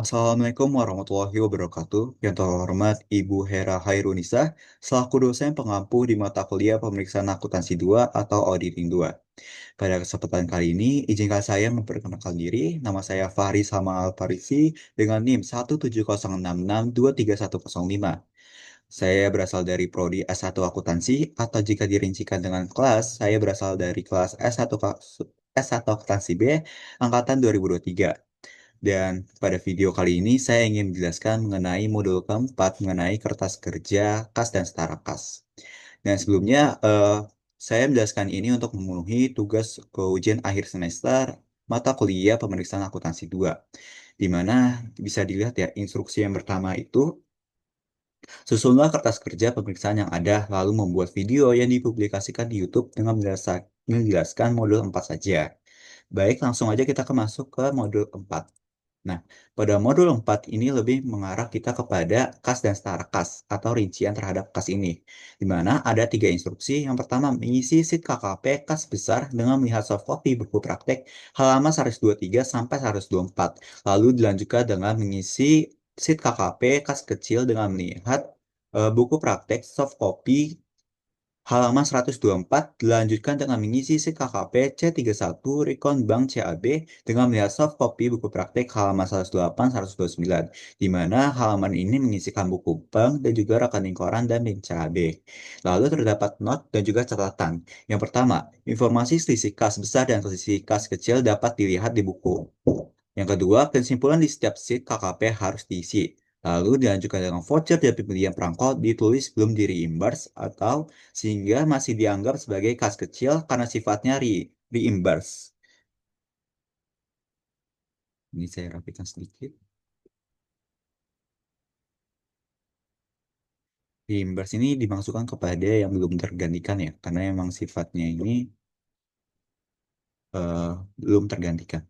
Assalamualaikum warahmatullahi wabarakatuh. Yang terhormat Ibu Hera Hairunisa, selaku dosen pengampu di mata kuliah Pemeriksaan Akuntansi 2 atau Auditing 2. Pada kesempatan kali ini, izinkan saya memperkenalkan diri. Nama saya Fahri Sama Al-Farisi dengan NIM 17066231105. Saya berasal dari Prodi S1 Akuntansi, atau jika dirincikan dengan kelas, saya berasal dari kelas S1 Akuntansi B, Angkatan 2023. Dan pada video kali ini saya ingin menjelaskan mengenai modul keempat mengenai kertas kerja, kas, dan setara kas. Dan sebelumnya saya menjelaskan ini untuk memenuhi tugas ke ujian akhir semester mata kuliah pemeriksaan akuntansi 2. Di mana bisa dilihat ya instruksi yang pertama itu susunlah kertas kerja pemeriksaan yang ada lalu membuat video yang dipublikasikan di YouTube dengan menjelaskan modul 4 saja. Baik, langsung aja kita masuk ke modul 4. Nah, pada modul 4 ini lebih mengarah kita kepada kas dan setara kas atau rincian terhadap kas ini. Di mana ada 3 instruksi. Yang pertama, mengisi sheet KKP kas besar dengan melihat soft copy buku praktek halaman 123 sampai 124. Lalu dilanjutkan dengan mengisi sheet KKP kas kecil dengan melihat buku praktek soft copy halaman 124 dilanjutkan dengan mengisi sheet KKP C31 Recon Bank CAB dengan melihat soft copy buku praktek halaman 128-129, di mana halaman ini mengisikan buku bank dan juga rekening koran dan bank CAB. Lalu terdapat not dan juga catatan. Yang pertama, informasi selisih kas besar dan selisih kas kecil dapat dilihat di buku. Yang kedua, kesimpulan di setiap sheet KKP harus diisi. Lalu dilanjutkan dengan voucher dan pembelian perangko ditulis belum di reimburse atau sehingga masih dianggap sebagai kas kecil karena sifatnya reimburse. Ini saya rapikan sedikit. Reimburse ini dimaksudkan kepada yang belum tergantikan ya, karena memang sifatnya ini eh, belum tergantikan.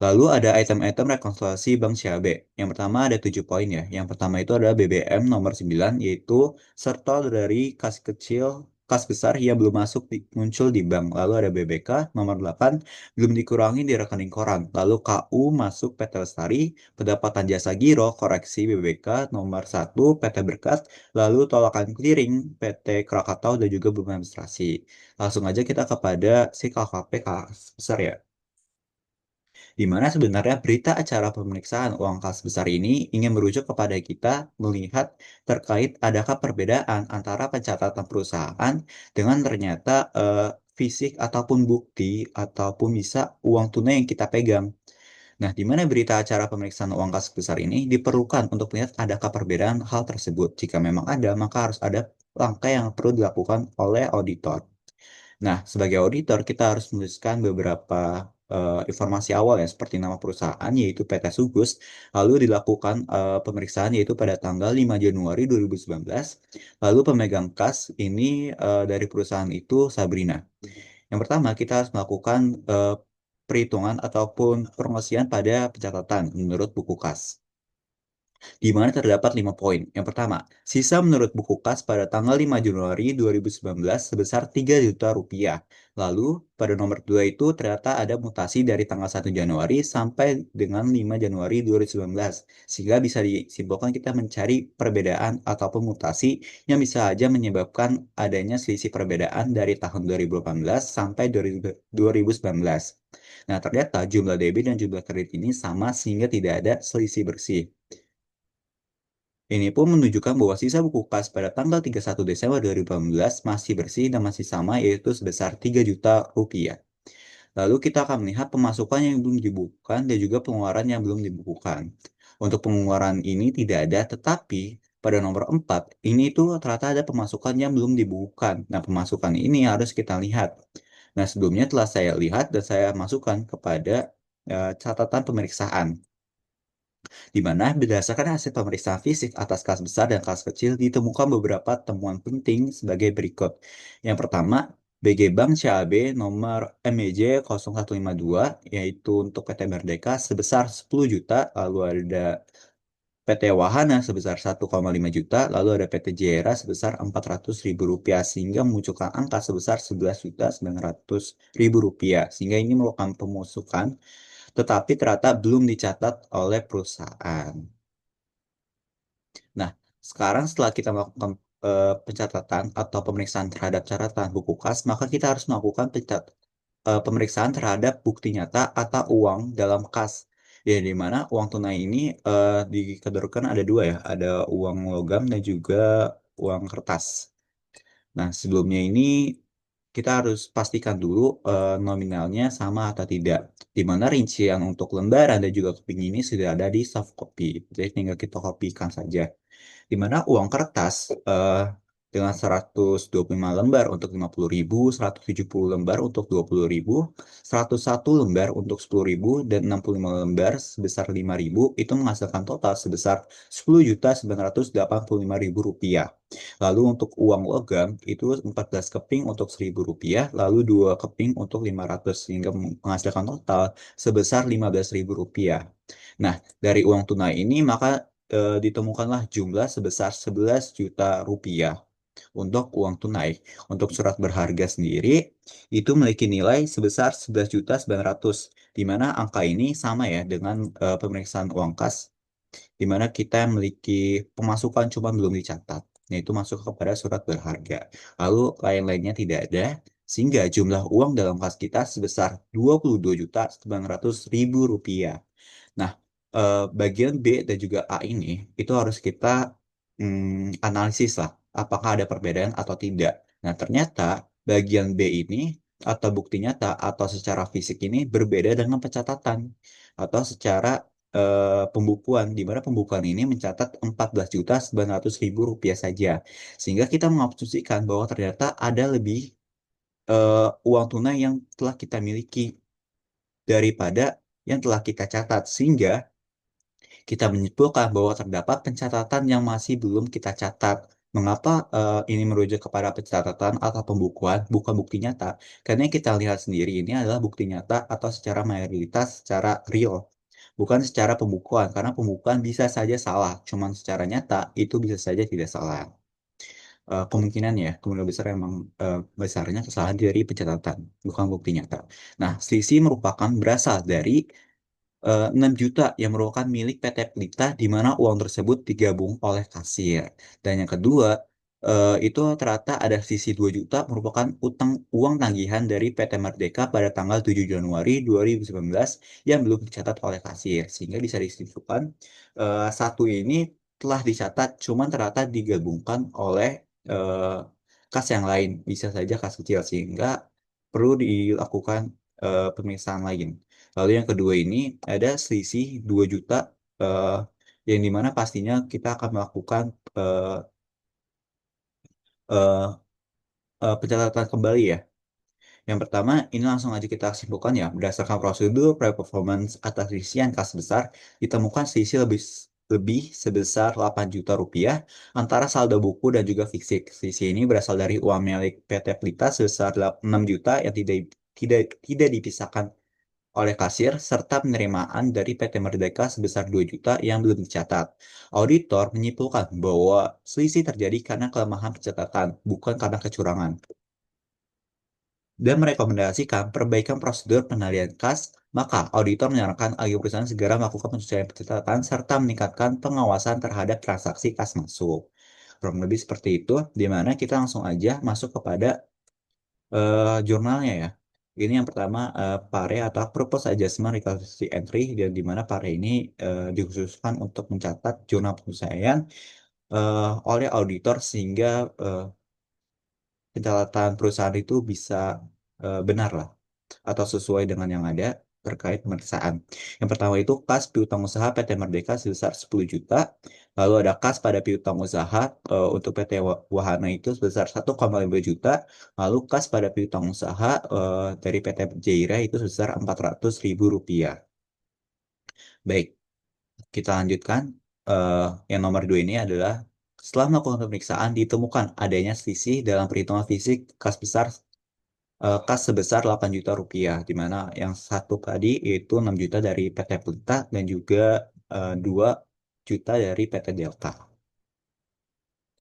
Lalu ada item-item rekonsiliasi Bank CAB. Yang pertama ada 7 poin ya. Yang pertama itu adalah BBM nomor 9, yaitu serta dari kas kecil, kas besar yang belum muncul di bank. Lalu ada BBK nomor 8, belum dikurangi di rekening koran. Lalu KU masuk PT Lestari, pendapatan jasa giro, koreksi BBK nomor 1, PT Berkat, lalu tolakan clearing, PT Krakatau, dan juga bunga administrasi. Langsung aja kita kepada si KKP kas besar ya. Di mana sebenarnya berita acara pemeriksaan uang kas besar ini ingin merujuk kepada kita melihat terkait adakah perbedaan antara pencatatan perusahaan dengan ternyata fisik ataupun bukti ataupun bisa uang tunai yang kita pegang. Nah, di mana berita acara pemeriksaan uang kas besar ini diperlukan untuk melihat adakah perbedaan hal tersebut. Jika memang ada, maka harus ada langkah yang perlu dilakukan oleh auditor. Nah, sebagai auditor, kita harus menuliskan beberapa informasi awal ya, seperti nama perusahaan, yaitu PT Sugus, lalu dilakukan pemeriksaan yaitu pada tanggal 5 Januari 2019, lalu pemegang kas ini dari perusahaan itu Sabrina. Yang pertama, kita harus melakukan perhitungan ataupun promosian pada pencatatan menurut buku kas, di mana terdapat 5 poin. Yang pertama, sisa menurut buku kas pada tanggal 5 Januari 2019 sebesar 3 juta rupiah. Lalu, pada nomor 2 itu ternyata ada mutasi dari tanggal 1 Januari sampai dengan 5 Januari 2019. Sehingga bisa disimpulkan kita mencari perbedaan ataupun mutasi yang bisa saja menyebabkan adanya selisih perbedaan dari tahun 2018 sampai 2019. Nah, ternyata jumlah debit dan jumlah kredit ini sama sehingga tidak ada selisih bersih. Ini pun menunjukkan bahwa sisa buku kas pada tanggal 31 Desember 2018 masih bersih dan masih sama, yaitu sebesar 3 juta rupiah. Lalu kita akan melihat pemasukan yang belum dibukukan dan juga pengeluaran yang belum dibukukan. Untuk pengeluaran ini tidak ada, tetapi pada nomor 4 ini tuh ternyata ada pemasukan yang belum dibukukan. Nah, pemasukan ini harus kita lihat. Nah, sebelumnya telah saya lihat dan saya masukkan kepada catatan pemeriksaan, di mana berdasarkan hasil pemeriksaan fisik atas kas besar dan kas kecil ditemukan beberapa temuan penting sebagai berikut. Yang pertama, BG Bank CAB nomor MEJ 0152, yaitu untuk PT Merdeka sebesar 10 juta, lalu ada PT Wahana sebesar 1,5 juta, lalu ada PT Jera sebesar 400 ribu rupiah, sehingga memunculkan angka sebesar 11 juta 900 ribu rupiah, sehingga ini merupakan pemasukan tetapi ternyata belum dicatat oleh perusahaan. Nah, sekarang setelah kita melakukan pencatatan atau pemeriksaan terhadap catatan buku kas, maka kita harus melakukan pemeriksaan terhadap bukti nyata atau uang dalam kas. Ya, di mana uang tunai ini dikategorikan ada dua ya, ada uang logam dan juga uang kertas. Nah, sebelumnya ini kita harus pastikan dulu nominalnya sama atau tidak. Di mana rincian untuk lembaran dan juga keping ini sudah ada di soft copy. Jadi tinggal kita kopikan saja di mana uang kertas dengan 125 lembar untuk 50.000, 170 lembar untuk 20.000, 101 lembar untuk 10.000, dan 65 lembar sebesar 5.000 itu menghasilkan total sebesar 10.985.000 rupiah. Lalu untuk uang logam itu 14 keping untuk 1.000 rupiah, lalu 2 keping untuk 500 sehingga menghasilkan total sebesar 15.000 rupiah. Nah, dari uang tunai ini maka ditemukanlah jumlah sebesar 11 juta rupiah untuk uang tunai. Untuk surat berharga sendiri itu memiliki nilai sebesar 11.900, di mana angka ini sama ya dengan pemeriksaan uang kas, di mana kita memiliki pemasukan cuma belum dicatat, yaitu masuk kepada surat berharga. Lalu lain-lainnya tidak ada, sehingga jumlah uang dalam kas kita sebesar 22.900.000 rupiah. Nah, bagian B dan juga A ini itu harus kita analisis lah, apakah ada perbedaan atau tidak. Nah, ternyata bagian B ini atau bukti nyata atau secara fisik ini berbeda dengan pencatatan atau secara pembukuan, di mana pembukuan ini mencatat 14.900.000 rupiah saja. Sehingga kita mengasumsikan bahwa ternyata ada lebih uang tunai yang telah kita miliki daripada yang telah kita catat, sehingga kita menyimpulkan bahwa terdapat pencatatan yang masih belum kita catat. Mengapa ini merujuk kepada pencatatan atau pembukuan, bukan bukti nyata? Karena yang kita lihat sendiri ini adalah bukti nyata atau secara mayoritas, secara real, bukan secara pembukuan. Karena pembukuan bisa saja salah, cuman secara nyata itu bisa saja tidak salah. Kemungkinan ya, kemungkinan besar emang besarnya kesalahan dari pencatatan, bukan bukti nyata. Nah, selisih merupakan berasal dari 6 juta yang merupakan milik PT Pelita di mana uang tersebut digabung oleh kasir. Dan yang kedua, itu ternyata ada sisi 2 juta merupakan uang tagihan dari PT Merdeka pada tanggal 7 Januari 2019 yang belum dicatat oleh kasir. Sehingga bisa disimpulkan satu ini telah dicatat, cuman ternyata digabungkan oleh eh, kas yang lain. Bisa saja kas kecil, sehingga perlu dilakukan pemeriksaan lain. Lalu yang kedua ini ada selisih 2 juta eh, yang dimana pastinya kita akan melakukan eh, eh, pencatatan kembali ya. Yang pertama, ini langsung aja kita simpulkan ya. Berdasarkan prosedur pre-performance atas isian kas besar, ditemukan selisih lebih sebesar 8 juta rupiah antara saldo buku dan juga fisik. Selisih ini berasal dari uang milik PT Pelita sebesar 6 juta yang tidak dipisahkan oleh kasir serta penerimaan dari PT Merdeka sebesar 2 juta yang belum dicatat. Auditor menyimpulkan bahwa selisih terjadi karena kelemahan pencatatan, bukan karena kecurangan, dan merekomendasikan perbaikan prosedur penalian kas. Maka auditor menyarankan agar perusahaan segera melakukan penyesuaian pencatatan serta meningkatkan pengawasan terhadap transaksi kas masuk. Kurang lebih seperti itu, di mana kita langsung aja masuk kepada jurnalnya ya. Ini yang pertama PARE atau Purpose Adjustment Reconciliation Entry, dan di mana PARE ini dikhususkan untuk mencatat jurnal penyelesaian oleh auditor sehingga pencatatan perusahaan itu bisa benar lah atau sesuai dengan yang ada terkait pemeriksaan. Yang pertama itu kas piutang usaha PT Merdeka sebesar 10 juta. Lalu ada kas pada piutang usaha untuk PT Wahana itu sebesar 1,5 juta. Lalu kas pada piutang usaha dari PT Jaira itu sebesar 400.000 rupiah. Baik, kita lanjutkan. Yang nomor dua ini adalah setelah melakukan pemeriksaan ditemukan adanya selisih dalam perhitungan fisik kas besar kas sebesar 8 juta rupiah, di mana yang satu tadi itu 6 juta dari PT Pelita dan juga 2 juta dari PT Delta.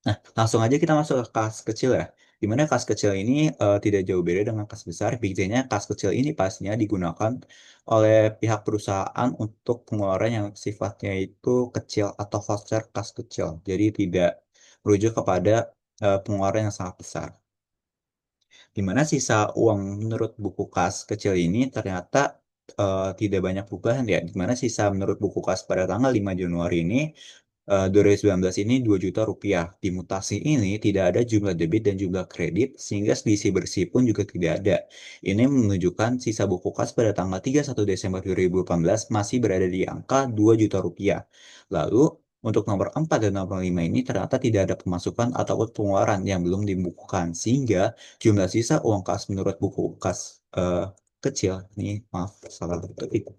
Nah, langsung aja kita masuk ke kas kecil ya. Di mana kas kecil ini tidak jauh beda dengan kas besar. Biasanya kas kecil ini pastinya digunakan oleh pihak perusahaan untuk pengeluaran yang sifatnya itu kecil atau voucher kas kecil. Jadi tidak merujuk kepada pengeluaran yang sangat besar. Di mana sisa uang menurut buku kas kecil ini ternyata tidak banyak perubahan ya. Di mana sisa menurut buku kas pada tanggal 5 Januari ini 2019 ini 2 juta rupiah. Di mutasi ini tidak ada jumlah debit dan jumlah kredit, sehingga selisih bersih pun juga tidak ada. Ini menunjukkan sisa buku kas pada tanggal 31 Desember 2018 masih berada di angka 2 juta rupiah. Lalu, untuk nomor 4 dan nomor 5 ini ternyata tidak ada pemasukan ataupun pengeluaran yang belum dibukukan, sehingga jumlah sisa uang kas menurut buku kas kecil, ini maaf, salah ketik,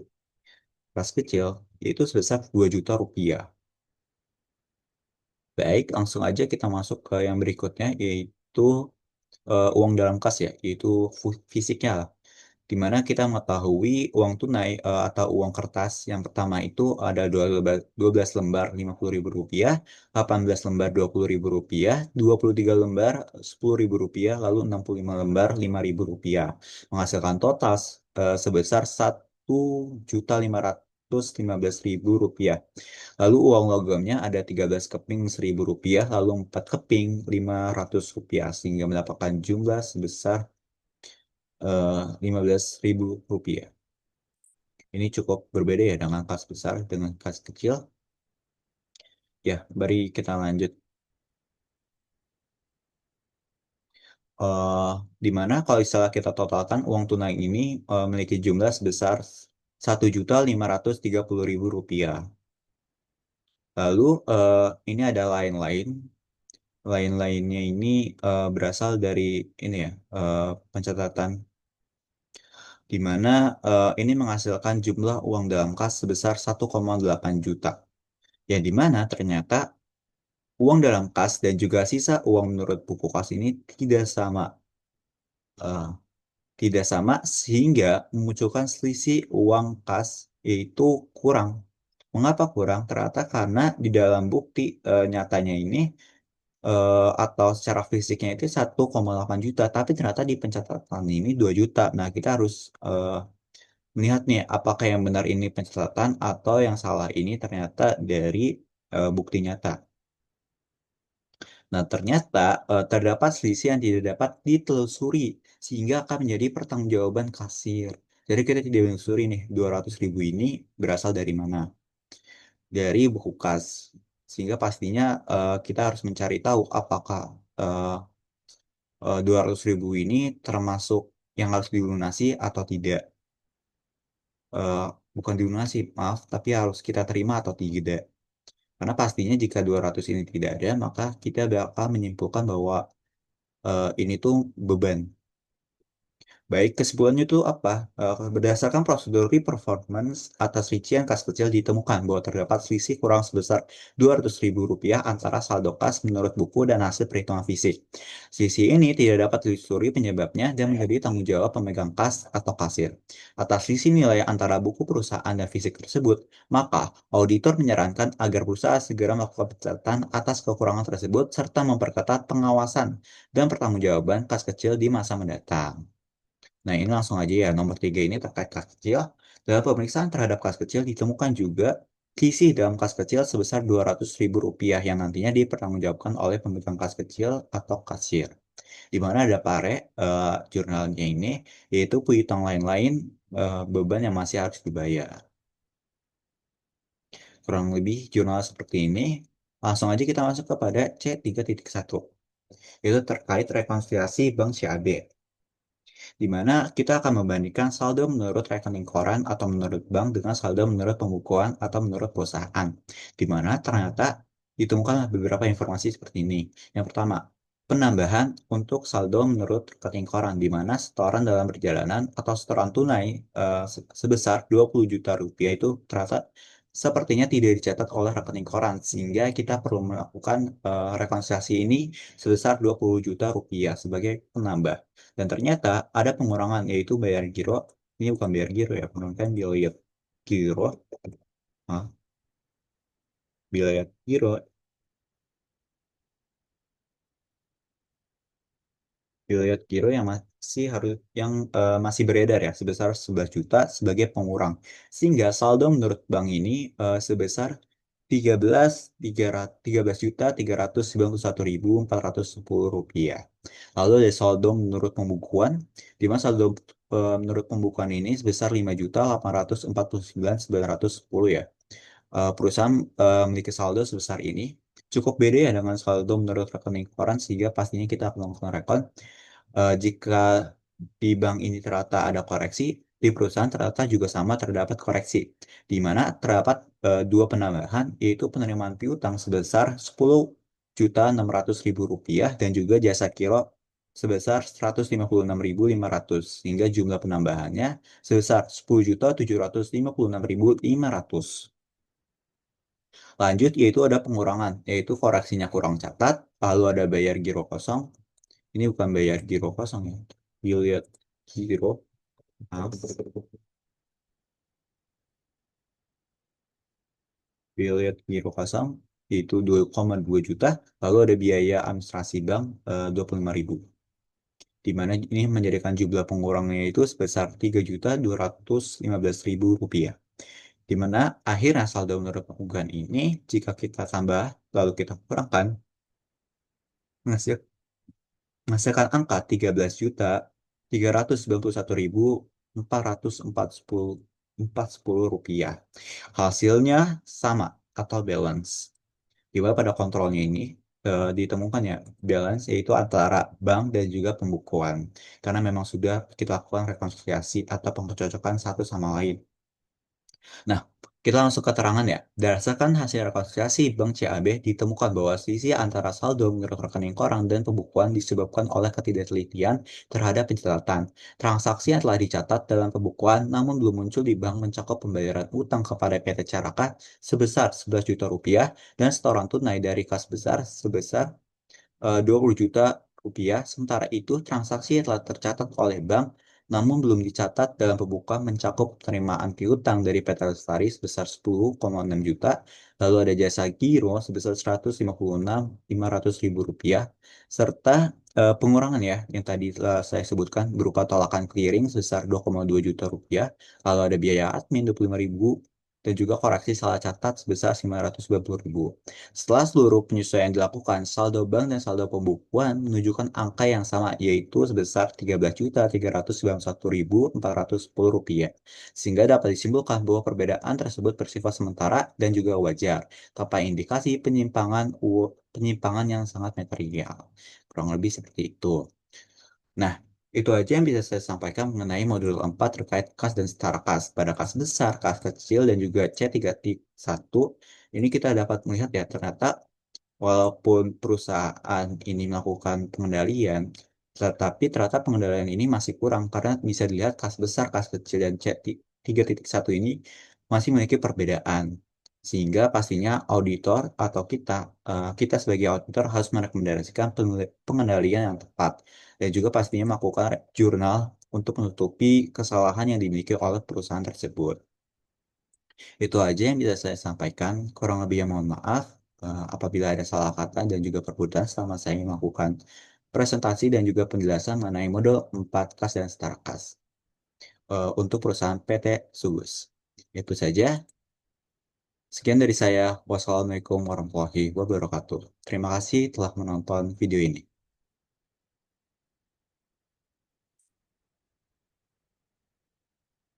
kas kecil, yaitu sebesar 2 juta rupiah. Baik, langsung aja kita masuk ke yang berikutnya, yaitu uang dalam kas ya, yaitu fisiknya lah. Di mana kita mengetahui uang tunai atau uang kertas yang pertama itu ada 12 lembar Rp50.000, 18 lembar Rp20.000, 23 lembar Rp10.000, lalu 65 lembar Rp5.000, menghasilkan total sebesar Rp1.515.000. Lalu uang logamnya ada 13 keping Rp1.000, lalu 4 keping Rp500, sehingga mendapatkan jumlah sebesar Rp15.000. Ini cukup berbeda ya dengan kas besar dengan kas kecil. Ya, mari kita lanjut. eh di mana kalau istilah kita totalkan uang tunai ini memiliki jumlah sebesar Rp1.530.000. Lalu ini ada lain-lain. Lain-lainnya ini berasal dari ini ya, pencatatan di mana ini menghasilkan jumlah uang dalam kas sebesar 1,8 juta. Yang di mana ternyata uang dalam kas dan juga sisa uang menurut buku kas ini tidak sama. eh, Tidak sama sehingga memunculkan selisih uang kas yaitu kurang. Mengapa kurang? Ternyata karena di dalam bukti nyatanya ini atau secara fisiknya itu 1,8 juta, tapi ternyata di pencatatan ini 2 juta. Nah, kita harus melihat nih apakah yang benar ini pencatatan atau yang salah ini ternyata dari bukti nyata. Nah, ternyata terdapat selisih yang tidak dapat ditelusuri sehingga akan menjadi pertanggungjawaban kasir. Jadi kita tidak menelusuri nih 200.000 ini berasal dari mana? Dari buku kas. Sehingga pastinya kita harus mencari tahu apakah 200.000 ini termasuk yang harus dilunasi atau tidak. Eh, Bukan dilunasi, maaf, tapi harus kita terima atau tidak. Karena pastinya jika 200 ini tidak ada, maka kita bakal menyimpulkan bahwa ini tuh beban. Baik, kesimpulannya itu apa? Berdasarkan prosedur performance atas rincian kas kecil ditemukan bahwa terdapat selisih kurang sebesar Rp200.000 antara saldo kas menurut buku dan hasil perhitungan fisik. Selisih ini tidak dapat ditelusuri penyebabnya dan menjadi tanggung jawab pemegang kas atau kasir. Atas selisih nilai antara buku perusahaan dan fisik tersebut, maka auditor menyarankan agar perusahaan segera melakukan pencatatan atas kekurangan tersebut serta memperketat pengawasan dan pertanggungjawaban kas kecil di masa mendatang. Nah, ini langsung aja ya. Nomor 3 ini terkait kas kecil. Dalam pemeriksaan terhadap kas kecil ditemukan juga sisi dalam kas kecil sebesar Rp200.000 yang nantinya dipertanggungjawabkan oleh pemegang kas kecil atau kasir. Di mana ada pare jurnalnya ini, yaitu piutang lain-lain beban yang masih harus dibayar. Kurang lebih jurnal seperti ini. Langsung aja kita masuk kepada C3.1, yaitu terkait rekonsiliasi Bank CAB. Di mana kita akan membandingkan saldo menurut rekening koran atau menurut bank dengan saldo menurut pembukuan atau menurut perusahaan. Di mana ternyata ditemukan beberapa informasi seperti ini. Yang pertama, penambahan untuk saldo menurut rekening koran, di mana setoran dalam perjalanan atau setoran tunai sebesar Rp20 juta itu ternyata sepertinya tidak dicatat oleh rekening koran, sehingga kita perlu melakukan rekonsiliasi ini sebesar Rp20 juta sebagai penambah. Dan ternyata ada pengurangan yaitu bayar giro. Ini bukan bayar giro ya, pengurangan biaya giro. Hah? Biaya giro. Biliet Giro yang masih beredar ya sebesar 11 juta sebagai pengurang. Sehingga saldo menurut bank ini sebesar 13 juta 391.410 rupiah. Lalu ada saldo menurut pembukuan, di mana saldo menurut pembukuan ini sebesar 5.849.910 ya. Perusahaan memiliki saldo sebesar ini cukup beda ya dengan saldo menurut rekening koran, sehingga pastinya kita akan melakukan rekon. Jika di bank ini ternyata ada koreksi, di perusahaan ternyata juga sama terdapat koreksi, di mana terdapat dua penambahan, yaitu penerimaan piutang sebesar 10.600.000 rupiah dan juga jasa kiro sebesar 156.500, sehingga jumlah penambahannya sebesar 10.756.500. Lanjut yaitu ada pengurangan, yaitu koreksinya kurang catat, lalu ada bayar giro kosong. Ini bukan bayar giro kosong ya. Biliet giro, maaf. Biliet giro kosong yaitu 2,2 juta. Lalu ada biaya administrasi bank 25.000. Di mana ini menjadikan jumlah pengurangnya itu sebesar 3.215.000 rupiah. Di mana akhirnya saldo menurut pengurangan ini jika kita tambah lalu kita kurangkan menghasilkan menghasilkan angka 13.391.410 rupiah. Hasilnya sama atau balance. Di mana pada kontrolnya ini ditemukan ya balance, yaitu antara bank dan juga pembukuan. Karena memang sudah kita lakukan rekonsiliasi atau pencocokan satu sama lain. Nah, kita langsung ke terangan ya. Berdasarkan hasil rekonsiliasi Bank CAB ditemukan bahwa selisih antara saldo menurut rekening koran dan pembukuan disebabkan oleh ketidaktelitian terhadap pencatatan. Transaksi yang telah dicatat dalam pembukuan namun belum muncul di bank mencakup pembayaran utang kepada PT Caraka sebesar 11 juta rupiah dan setoran tunai dari kas besar sebesar 20 juta rupiah. Sementara itu, transaksi yang telah tercatat oleh bank namun belum dicatat dalam pembukuan mencakup penerimaan piutang dari PT Lestari sebesar 10,6 juta, lalu ada jasa giro sebesar 156.500.000 rupiah, serta pengurangan ya yang tadi telah saya sebutkan berupa tolakan clearing sebesar 2,2 juta rupiah, lalu ada biaya admin 25.000 dan juga koreksi salah catat sebesar 590.000. Setelah seluruh penyesuaian dilakukan, saldo bank dan saldo pembukuan menunjukkan angka yang sama, yaitu sebesar 13.391.410 rupiah. Sehingga dapat disimpulkan bahwa perbedaan tersebut bersifat sementara dan juga wajar, tanpa indikasi penyimpangan yang sangat material. Kurang lebih seperti itu. Nah, itu aja yang bisa saya sampaikan mengenai modul 4 terkait kas dan setara kas. Pada kas besar, kas kecil, dan juga C3.1, ini kita dapat melihat ya, ternyata walaupun perusahaan ini melakukan pengendalian, tetapi ternyata pengendalian ini masih kurang karena bisa dilihat kas besar, kas kecil, dan C3.1 ini masih memiliki perbedaan. Sehingga pastinya auditor atau kita sebagai auditor harus merekomendasikan pengendalian yang tepat dan juga pastinya melakukan jurnal untuk menutupi kesalahan yang dimiliki oleh perusahaan tersebut. Itu aja yang bisa saya sampaikan. Kurang lebihnya mohon maaf apabila ada salah kata dan juga perbedaan selama saya melakukan presentasi dan juga penjelasan mengenai model 4 kas dan setara kas untuk perusahaan PT Subus. Itu saja. Sekian dari saya. Wassalamualaikum warahmatullahi wabarakatuh. Terima kasih telah menonton video ini.